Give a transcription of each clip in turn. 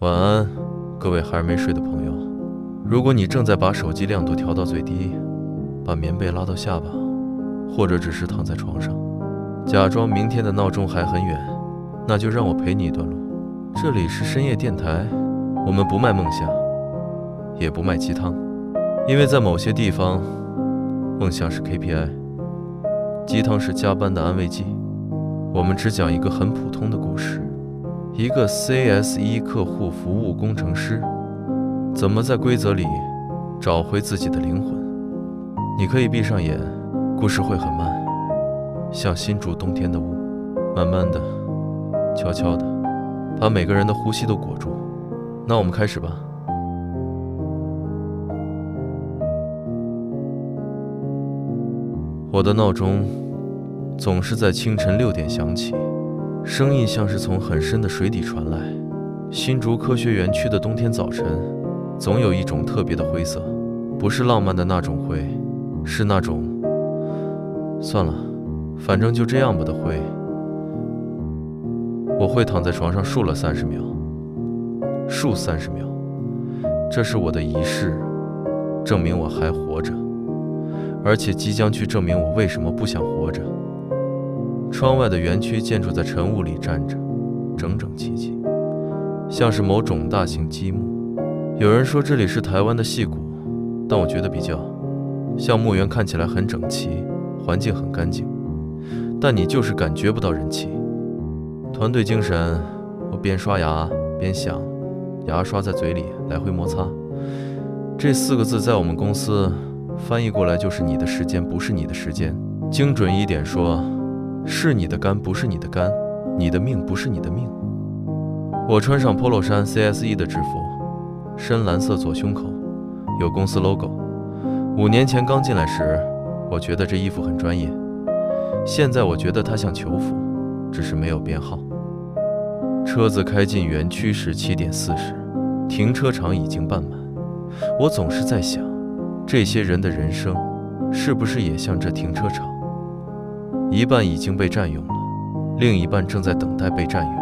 晚安，各位还没睡的朋友。如果你正在把手机亮度调到最低，把棉被拉到下巴，或者只是躺在床上，假装明天的闹钟还很远，那就让我陪你一段路。这里是深夜电台，我们不卖梦想，也不卖鸡汤，因为在某些地方，梦想是 KPI， 鸡汤是加班的安慰剂。我们只讲一个很普通的故事，一个 CSE 客户服务工程师怎么在规则里找回自己的灵魂。你可以闭上眼，故事会很慢，像新竹冬天的雾，慢慢的，悄悄的，把每个人的呼吸都裹住。那我们开始吧。我的闹钟总是在清晨6点响起，声音像是从很深的水底传来。新竹科学园区的冬天早晨，总有一种特别的灰色，不是浪漫的那种灰，是那种……算了，反正就这样吧的灰。我会躺在床上数了30秒，数30秒，这是我的仪式，证明我还活着，而且即将去证明我为什么不想活着。窗外的园区建筑在晨雾里站着，整整齐齐，像是某种大型积木。有人说这里是台湾的矽谷，但我觉得比较像墓园，看起来很整齐，环境很干净，但你就是感觉不到人气。团队精神，我边刷牙边想，牙刷在嘴里来回摩擦。这4个字在我们公司翻译过来就是你的时间不是你的时间，精准一点说，是你的肝不是你的肝，你的命不是你的命。我穿上 polo 衫 CSE 的制服，深蓝色左胸口，有公司 logo。5年前刚进来时，我觉得这衣服很专业，现在我觉得它像囚服，只是没有编号。车子开进园区时7点40，停车场已经半满。我总是在想，这些人的人生是不是也像这停车场，一半已经被占用了，另一半正在等待被占用。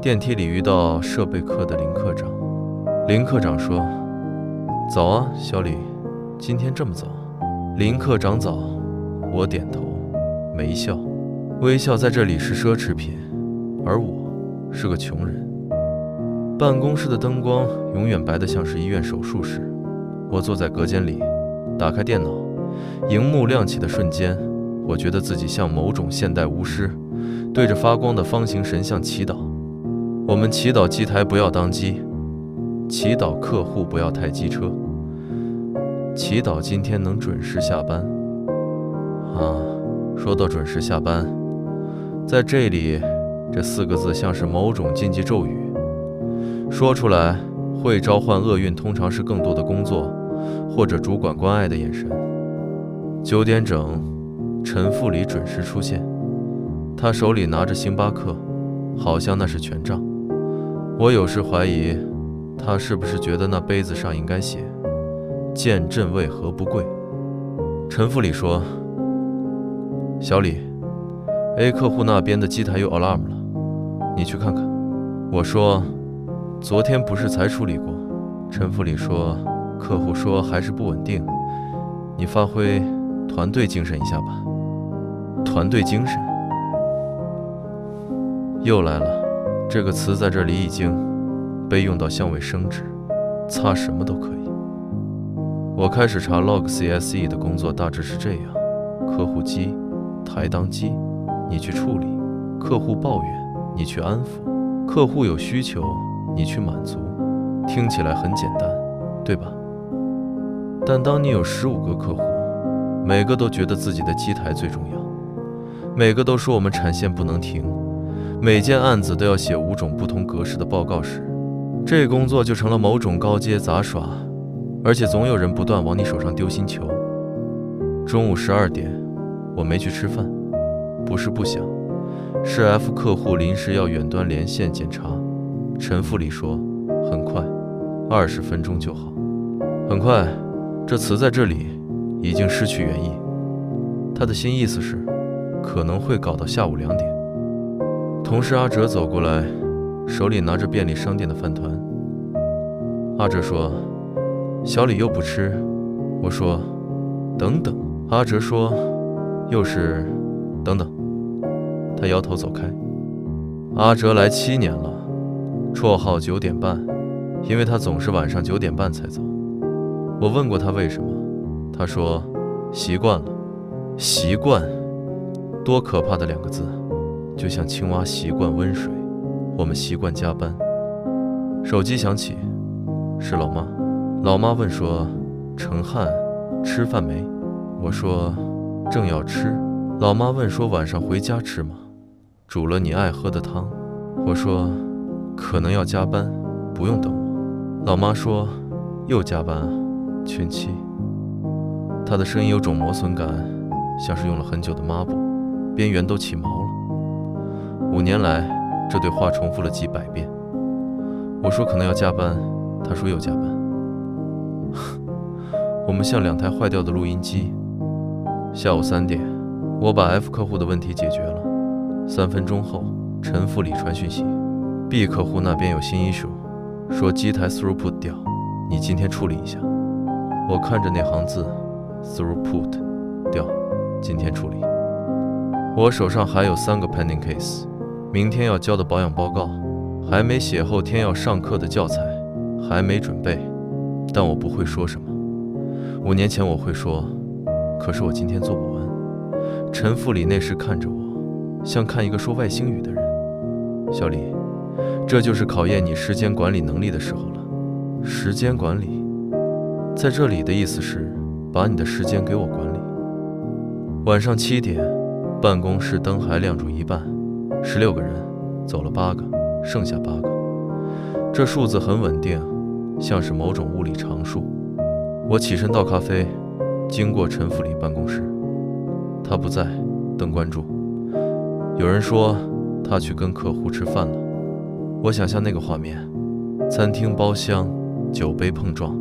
电梯里遇到设备课的林科长，林科长说：“早啊，小李，今天这么早。”林科长早，我点头，没笑。微笑在这里是奢侈品，而我是个穷人。办公室的灯光永远白得像是医院手术室。我坐在隔间里，打开电脑，荧幕亮起的瞬间，我觉得自己像某种现代巫师，对着发光的方形神像祈祷。我们祈祷机台不要当机，祈祷客户不要太机车，祈祷今天能准时下班。说到准时下班，在这里这4个字像是某种禁忌咒语，说出来会召唤厄运，通常是更多的工作或者主管关爱的眼神。9点整，陈副理准时出现，他手里拿着星巴克，好像那是权杖。我有时怀疑他是不是觉得那杯子上应该写见朕为何不跪。陈副理说：“小李， A 客户那边的机台有 alarm 了，你去看看。”我说：“昨天不是才处理过？”陈副理说：“客户说还是不稳定，你发挥团队精神一下吧。”团队精神又来了，这个词在这里已经被用到相位升值，擦什么都可以。我开始查 log CSE 的工作大致是这样：客户急，台当机，你去处理；客户抱怨，你去安抚；客户有需求，你去满足。听起来很简单，对吧？但当你有15个客户，每个都觉得自己的机台最重要，每个都说我们产线不能停，每件案子都要写5种不同格式的报告时，这工作就成了某种高阶杂耍，而且总有人不断往你手上丢新球。中午12点，我没去吃饭，不是不想，是 F 客户临时要远端连线检查。陈副理说很快，20分钟就好。很快这词在这里已经失去原意，他的新意思是可能会搞到下午2点。同事阿哲走过来，手里拿着便利商店的饭团。阿哲说：“小李又不吃。”我说：“等等。”阿哲说：“又是等等。”他摇头走开。阿哲来7年了，绰号9点半，因为他总是晚上9点半才走。我问过他为什么，他说习惯了。习惯，多可怕的2个字，就像青蛙习惯温水，我们习惯加班。手机响起，是老妈。老妈问说：“陈汉，吃饭没？”我说：“正要吃。”老妈问说：“晚上回家吃吗？煮了你爱喝的汤。”我说：“可能要加班，不用等我。”老妈说：“又加班啊，全期。”她的声音有种磨损感，像是用了很久的抹布，边缘都起毛了。5年来，这对话重复了几百遍。我说可能要加班，她说又加班。我们像2台坏掉的录音机。下午3点，我把 F 客户的问题解决了。3分钟后，陈副理传讯息 ：B 客户那边有新 issue， 说机台 throughput 掉，你今天处理一下。我看着那行字 throughput 掉，今天处理。我手上还有3个 pending case， 明天要交的保养报告，还没写后天要上课的教材，还没准备。但我不会说什么。5年前我会说，可是我今天做不完。陈副理那时看着我，像看一个说外星语的人。小李，这就是考验你时间管理能力的时候了。时间管理，在这里的意思是把你的时间给我管理。晚上7点，办公室灯还亮出一半，16个人，走了8个，剩下8个。这数字很稳定，像是某种物理常数。我起身倒咖啡，经过陈副理办公室，他不在，灯关住。有人说他去跟客户吃饭了。我想象那个画面，餐厅包厢，酒杯碰撞，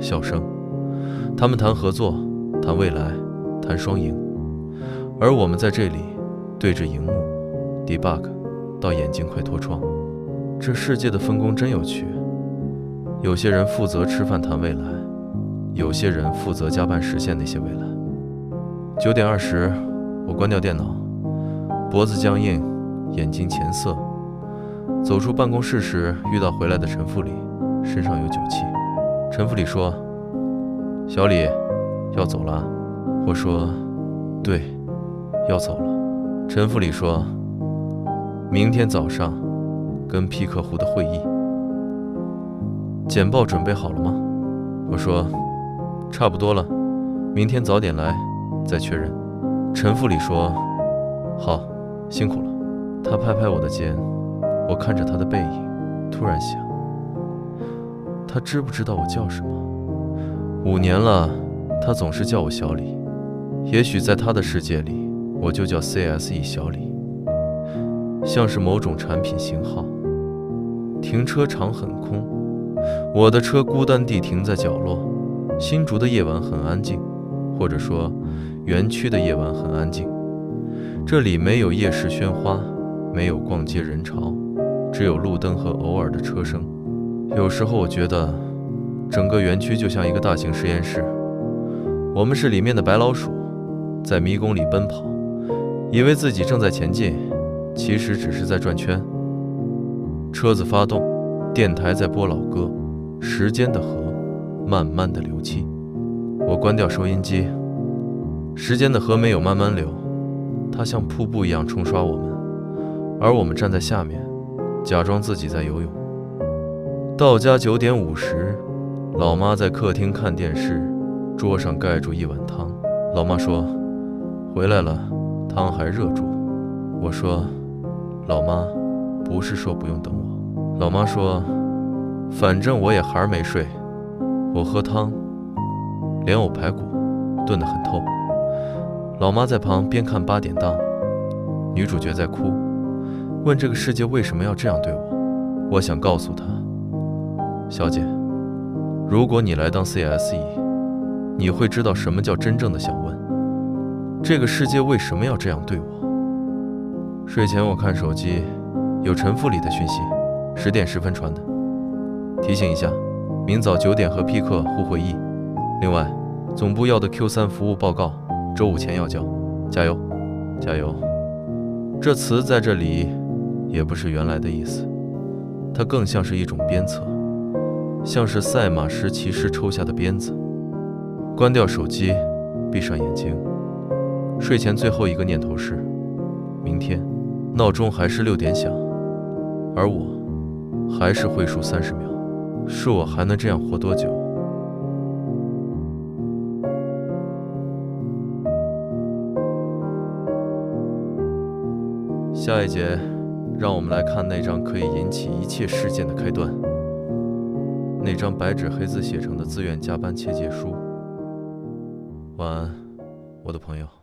笑声。他们谈合作，谈未来，谈双赢。而我们在这里对着荧幕 debug 到眼睛快脱窗。这世界的分工真有趣，有些人负责吃饭谈未来，有些人负责加班实现那些未来。9点20，我关掉电脑，脖子僵硬，眼睛前涩。走出办公室时，遇到回来的陈副理，身上有酒气。陈副理说：“小李，要走了？”我说：“对，要走了。”陈副理说：“明天早上跟 P 客户的会议，简报准备好了吗？”我说：“差不多了，明天早点来，再确认。”陈副理说：“好，辛苦了。”他拍拍我的肩，我看着他的背影，突然想，他知不知道我叫什么？5年了，他总是叫我小李。也许在他的世界里，我就叫 CSE 小李，像是某种产品型号。停车场很空，我的车孤单地停在角落。新竹的夜晚很安静，或者说园区的夜晚很安静。这里没有夜市喧哗，没有逛街人潮，只有路灯和偶尔的车声。有时候我觉得整个园区就像一个大型实验室，我们是里面的白老鼠，在迷宫里奔跑，以为自己正在前进，其实只是在转圈。车子发动，电台在播老歌，时间的河慢慢的流迹。我关掉收音机，时间的河没有慢慢流，它像瀑布一样冲刷我们，而我们站在下面，假装自己在游泳。到家9点50，老妈在客厅看电视，桌上盖住一碗汤。老妈说：“回来了，汤还热住。”我说：“老妈，不是说不用等我。”老妈说：“反正我也还没睡。”我喝汤，莲藕排骨炖得很透。老妈在旁边看8点档，女主角在哭，问这个世界为什么要这样对我。我想告诉她，小姐，如果你来当 CSE， 你会知道什么叫真正的想问，这个世界为什么要这样对我。睡前我看手机，有陈副理的讯息， 10点10分传的。提醒一下，明早9点和 P 克互会议。另外，总部要的 Q3 服务报告，周5前要交。加油，加油！这词在这里也不是原来的意思，它更像是一种鞭策，像是赛马时骑士抽下的鞭子。关掉手机，闭上眼睛。睡前最后一个念头是：明天，闹钟还是6点响，而我还是会数30秒。是我还能这样活多久？下一节，让我们来看那张可以引起一切事件的开端，那张白纸黑字写成的自愿加班切结书。晚安，我的朋友。